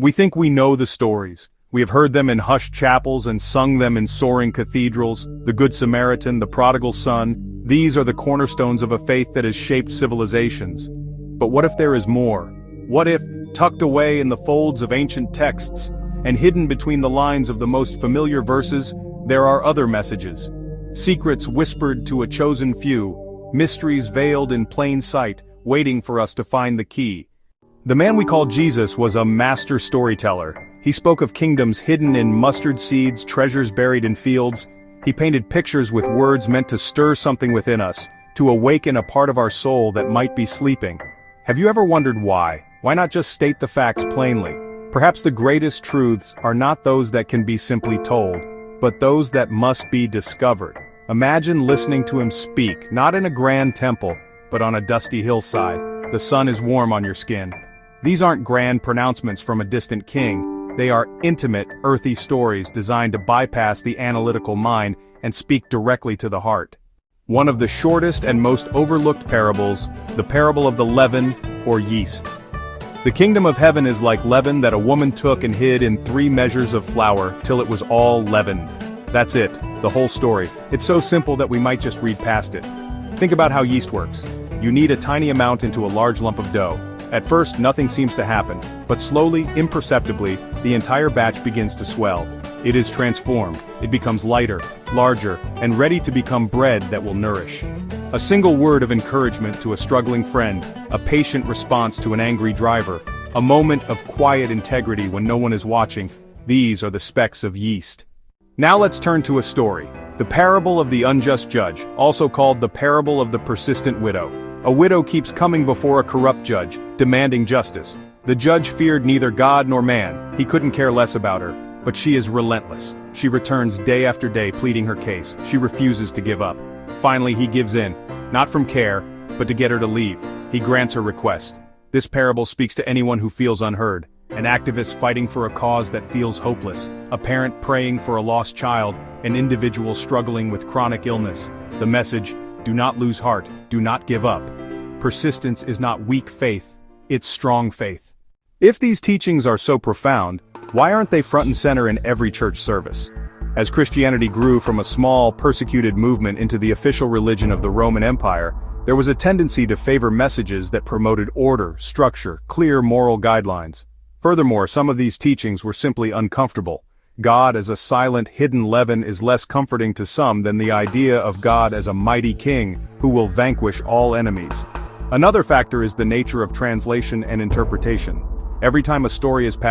We think we know the stories. We have heard them in hushed chapels and sung them in soaring cathedrals. The Good Samaritan, the Prodigal Son, these are the cornerstones of a faith that has shaped civilizations. But what if there is more? What if, tucked away in the folds of ancient texts, and hidden between the lines of the most familiar verses, there are other messages? Secrets whispered to a chosen few, mysteries veiled in plain sight, waiting for us to find the key. The man we call Jesus was a master storyteller. He spoke of kingdoms hidden in mustard seeds, treasures buried in fields. He painted pictures with words meant to stir something within us, to awaken a part of our soul that might be sleeping. Have you ever wondered why? Why not just state the facts plainly? Perhaps the greatest truths are not those that can be simply told, but those that must be discovered. Imagine listening to him speak, not in a grand temple, but on a dusty hillside. The sun is warm on your skin. These aren't grand pronouncements from a distant king. They are intimate, earthy stories designed to bypass the analytical mind and speak directly to the heart. One of the shortest and most overlooked parables, the parable of the leaven, or yeast. The kingdom of heaven is like leaven that a woman took and hid in 3 measures of flour till it was all leavened. That's it, the whole story. It's so simple that we might just read past it. Think about how yeast works. You knead a tiny amount into a large lump of dough. At first, nothing seems to happen, but slowly, imperceptibly, the entire batch begins to swell. It is transformed. It becomes lighter, larger, and ready to become bread that will nourish. A single word of encouragement to a struggling friend, a patient response to an angry driver, a moment of quiet integrity when no one is watching, these are the specks of yeast. Now let's turn to a story. The parable of the unjust judge, also called the parable of the persistent widow. A widow keeps coming before a corrupt judge, demanding justice. The judge feared neither God nor man. He couldn't care less about her. But she is relentless. She returns day after day pleading her case. She refuses to give up. Finally, he gives in. Not from care, but to get her to leave. He grants her request. This parable speaks to anyone who feels unheard. An activist fighting for a cause that feels hopeless. A parent praying for a lost child. An individual struggling with chronic illness. The message: do not lose heart, do not give up. Persistence is not weak faith, it's strong faith. If these teachings are so profound, why aren't they front and center in every church service? As Christianity grew from a small, persecuted movement into the official religion of the Roman Empire, there was a tendency to favor messages that promoted order, structure, clear moral guidelines. Furthermore, some of these teachings were simply uncomfortable. God as a silent, hidden leaven is less comforting to some than the idea of God as a mighty king who will vanquish all enemies. Another factor is the nature of translation and interpretation. Every time a story is passed